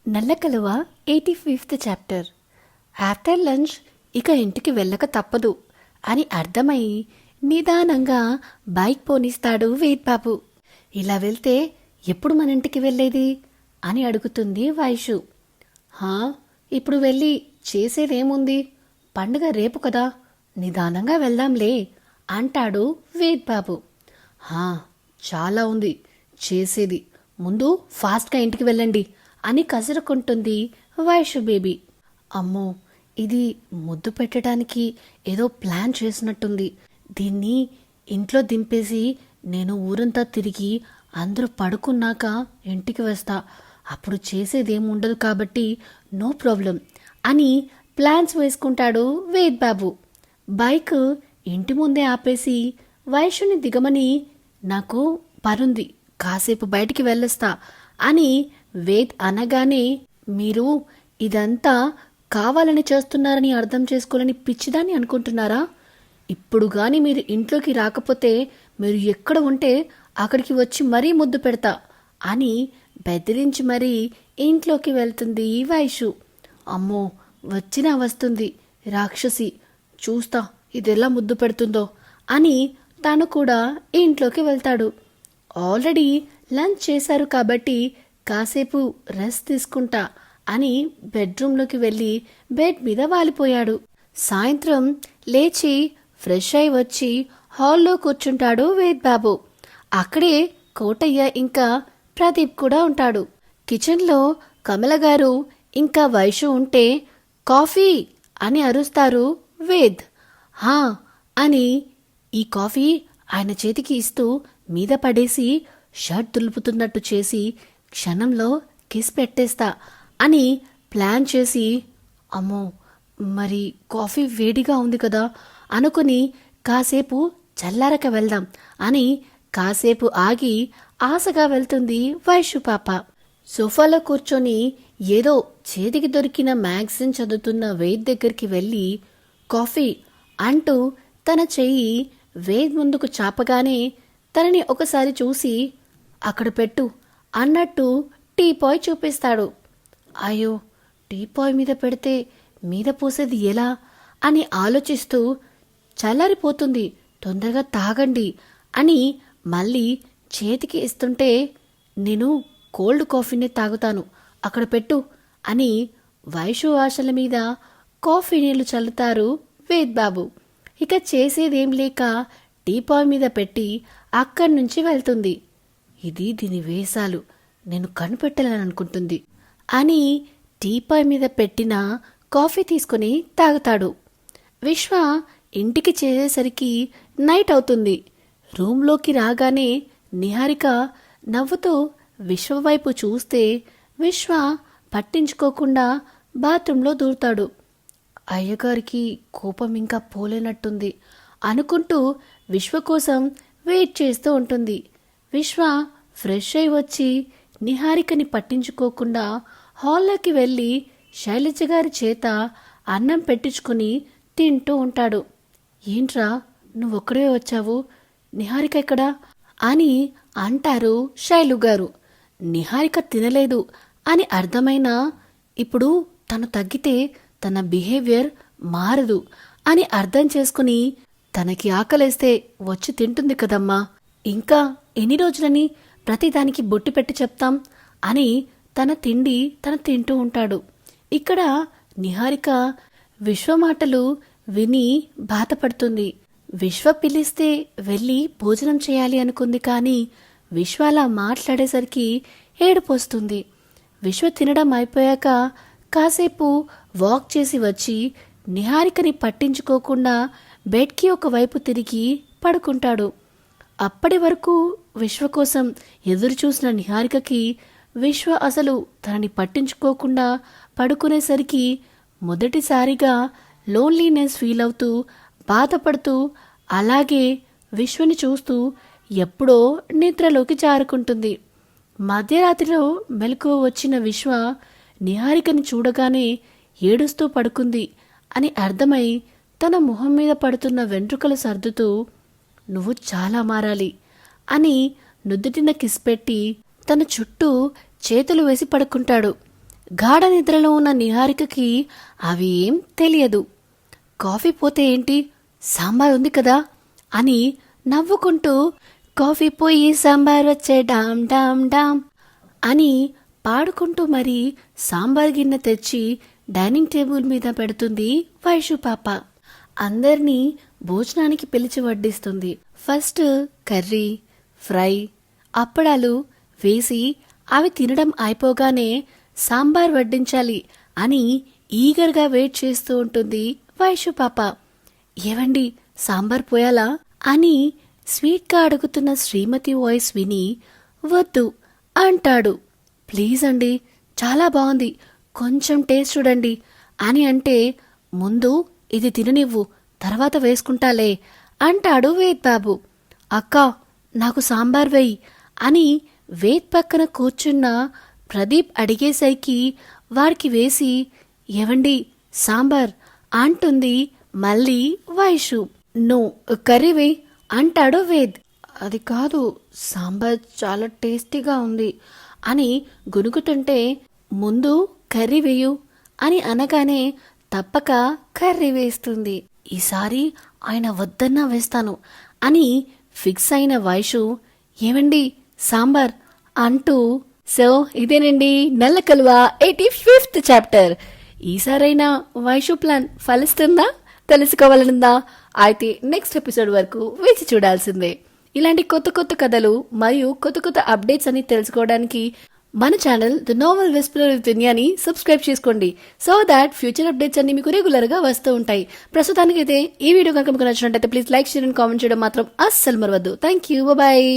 నల్లకలువ 85th chapter. After lunch ఇక ఇంటికి వెళ్ళక తప్పదు అని అర్థమై నిదానంగా బైక్ పోనిస్తాడు వేద్ బాబు. ఇలా వెళ్తే ఎప్పుడు మన ఇంటికి వెళ్ళేది అని అడుగుతుంది వైషు. ఇప్పుడు వెళ్ళి చేసేదేముంది, పండుగ రేపు కదా, నిదానంగా వెళ్దాంలే అంటాడు వేద్ బాబు. చాలా ఉంది చేసేది, ముందు ఫాస్ట్గా ఇంటికి వెళ్ళండి అని కసురుకుంటుంది వైషు బేబీ. అమ్మో, ఇది ముద్దు పెట్టడానికి ఏదో ప్లాన్ చేసినట్టుంది. దీన్ని ఇంట్లో దింపేసి నేను ఊరంతా తిరిగి అందరూ పడుకున్నాక ఇంటికి వస్తా, అప్పుడు చేసేదేముండదు కాబట్టి నో ప్రాబ్లం అని ప్లాన్స్ వేసుకుంటాడు వేద్ బాబు. బైక్ ఇంటి ముందే ఆపేసి వైషుని దిగమని, నాకు పనుంది, కాసేపు బయటికి వెళ్ళొస్తా అని వేద్ అనగానే, మీరు ఇదంతా కావాలని చేస్తున్నారని అర్థం చేసుకోవాలని పిచ్చిదాన్ని అనుకుంటున్నారా? ఇప్పుడు గాని మీరు ఇంట్లోకి రాకపోతే మీరు ఎక్కడ ఉంటే అక్కడికి వచ్చి మరీ ముద్దు పెడతా అని బెదిరించి మరీ ఇంట్లోకి వెళ్తుంది వైషు. అమ్మో, వచ్చినా వస్తుంది రాక్షసి, చూస్తా ఇదెలా ముద్దు పెడుతుందో అని తను కూడా ఇంట్లోకి వెళ్తాడు. ఆల్రెడీ లంచ్ చేశారు కాబట్టి కాసేపు రెస్ట్ తీసుకుంటా అని బెడ్రూమ్లోకి వెళ్ళి బెడ్ మీద వాలిపోయాడు. సాయంత్రం లేచి ఫ్రెష్ అయి వచ్చి హాల్లో కూర్చుంటాడు వేద్ బాబు. అక్కడే కోటయ్య ఇంకా ప్రదీప్ కూడా ఉంటాడు. కిచెన్లో కమల గారు ఇంకా వైషు ఉంటే కాఫీ అని అరుస్తారు వేద్. అని ఈ కాఫీ ఆయన చేతికి ఇస్తూ మీద పడేసి షర్ట్ దులుపుతున్నట్టు చేసి క్షణంలో కిస్ పెట్టేస్తా అని ప్లాన్ చేసి, అమ్మో మరి కాఫీ వేడిగా ఉంది కదా అనుకుని కాసేపు చల్లారక వెళ్దాం అని కాసేపు ఆగి ఆశగా వెళ్తుంది వైషు పాప. సోఫాలో కూర్చొని ఏదో చేతికి దొరికిన మ్యాగజైన్ చదువుతున్న వేద్ దగ్గరికి వెళ్ళి కాఫీ అంటూ తన చెయ్యి వేద్ ముందుకు చాపగానే తనని ఒకసారి చూసి అక్కడ పెట్టు అన్నట్టు టీపాయ్ చూపిస్తాడు. అయ్యో, టీపాయ్ మీద పెడితే మీద పోసేది ఎలా అని ఆలోచిస్తూ, చల్లారిపోతుంది, తొందరగా తాగండి అని మళ్ళీ చేతికి ఇస్తుంటే, నేను కోల్డ్ కాఫీనే తాగుతాను, అక్కడ పెట్టు అని వైషు ఆశల మీద కాఫీ నీళ్లు చల్లుతారు వేద్ బాబు. ఇక చేసేదేం లేక టీపాయ్ మీద పెట్టి అక్కడి నుంచి వెళ్తుంది. ఇది దీని వేషాలు, నేను కనిపెట్టాలనుకుంటుంది అని టీపాయ్ మీద పెట్టిన కాఫీ తీసుకుని తాగుతాడు. విశ్వ ఇంటికి చేరేసరికి నైట్ అవుతుంది. రూంలోకి రాగానే నిహారిక నవ్వుతూ విశ్వ వైపు చూస్తే విశ్వ పట్టించుకోకుండా బాత్రూంలో దూరుతాడు. అయ్యగారికి కోపం ఇంకా పోలేనట్టుంది అనుకుంటూ విశ్వ కోసం వెయిట్ చేస్తూ ఉంటుంది. విశ్వ ఫ్రెష్ అయి వచ్చి నిహారికని పట్టించుకోకుండా హాల్లోకి వెళ్ళి శైలజ గారి చేత అన్నం పెట్టించుకుని తింటూ ఉంటాడు. ఏంట్రా నువ్వొక్కడే వచ్చావు, నిహారిక ఎక్కడా అని అంటారు శైలు గారు. నిహారిక తినలేదు అని అర్థమైనా ఇప్పుడు తను తగ్గితే తన బిహేవియర్ మారదు అని అర్థం చేసుకుని, తనకి ఆకలేస్తే వచ్చి తింటుంది కదమ్మా, ఇంకా ఎన్ని రోజులని ప్రతిదానికి బొట్టి పెట్టి చెప్తాం అని తన తిండి తను తింటూ ఉంటాడు. ఇక్కడ నిహారిక విశ్వ మాటలు విని బాధపడుతుంది. విశ్వ పిలిస్తే వెళ్ళి భోజనం చేయాలి అనుకుంది, కానీ విశ్వ అలా మాట్లాడేసరికి ఏడుపొస్తుంది. విశ్వ తినడం అయిపోయాక కాసేపు వాక్ చేసి వచ్చి నిహారికని పట్టించుకోకుండా బెడ్కి ఒకవైపు తిరిగి పడుకుంటాడు. అప్పటి వరకు విశ్వ కోసం ఎదురు చూసిన నిహారికకి విశ్వ అసలు తనని పట్టించుకోకుండా పడుకునేసరికి మొదటిసారిగా లోన్లీనెస్ ఫీల్ అవుతూ బాధపడుతూ అలాగే విశ్వని చూస్తూ ఎప్పుడో నిద్రలోకి జారుకుంటుంది. మధ్యరాత్రిలో మెలకువ వచ్చిన విశ్వ నిహారికని చూడగానే ఏడుస్తూ పడుకుంది అని అర్థమై తన మొహం మీద పడుతున్న వెంట్రుకలు సర్దుతూ, నువ్వు చాలా మారాలి అని నుదుటిన కిస్ పెట్టి తన చుట్టూ చేతులు వేసి పడుకుంటాడు. గాఢ నిద్రలో ఉన్న నిహారికకి అవి ఏం తెలియదు. కాఫీ పోతే ఏంటి, సాంబార్ ఉంది కదా అని నవ్వుకుంటూ కాఫీ పోయి సాంబార్ వచ్చే డామ్ డామ్ డామ్ అని పాడుకుంటూ మరి సాంబార్ గిన్నె తెచ్చి డైనింగ్ టేబుల్ మీద పెడుతుంది వైషు పాప. అందర్నీ భోజనానికి పిలిచి వడ్డిస్తుంది. ఫస్ట్ కర్రీ, ఫ్రై, అప్పడాలు వేసి అవి తినడం అయిపోగానే సాంబార్ వడ్డించాలి అని ఈగర్గా వెయిట్ చేస్తూ ఉంటుంది వైషు పాప. ఏవండి, సాంబార్ పోయాలా అని స్వీట్గా అడుగుతున్న శ్రీమతి వాయిస్ విని వద్దు అంటాడు. ప్లీజ్ అండి, చాలా బాగుంది, కొంచెం టేస్ట్ చూడండి అని అంటే ముందు ఇది తిననివ్వు, తర్వాత వేసుకుంటాలే అంటాడు వేద్ బాబు. అక్క, నాకు సాంబార్ వెయ్యి అని వేద్ పక్కన కూర్చున్న ప్రదీప్ అడిగేసరికి వాడికి వేసి ఏవండి సాంబార్ అంటుంది మళ్ళీ వైషు. నో, కర్రీ వేయ్ అంటాడు వేద్. అది కాదు, సాంబార్ చాలా టేస్టీగా ఉంది అని గునుగుతుంటే ముందు కర్రీ వేయు అని అనగానే తప్పక కర్రీ వేస్తుంది. ఈసారి ఆయన వద్దన్నా వేస్తాను అని ఫిక్స్ అయిన వైషు ఏవండి సాంబార్ అంటూ సో ఇదేనండి నల్ల కలువ 85th చాప్టర్. ఈసారైనా వైషు ప్లాన్ ఫలిస్తుందా తెలుసుకోవాలనుందా? అయితే నెక్స్ట్ ఎపిసోడ్ వరకు వేచి చూడాల్సిందే. ఇలాంటి కొత్త కొత్త కథలు మరియు కొత్త కొత్త అప్డేట్స్ అని తెలుసుకోవడానికి మన channel the novel whisperer with దునియాని సబ్స్క్రైబ్ చేసుకోండి. సో దాట్ ఫ్యూచర్ అప్డేట్స్ అన్ని మీకు రెగ్యులర్ గా వస్తూ ఉంటాయి. ప్రస్తుతానికైతే ఈ వీడియో కనుక మీకు నచ్చినట్లయితే please like, share and comment చేయడం మాత్రం అస్సలు మరవద్దు. Thank you, bye.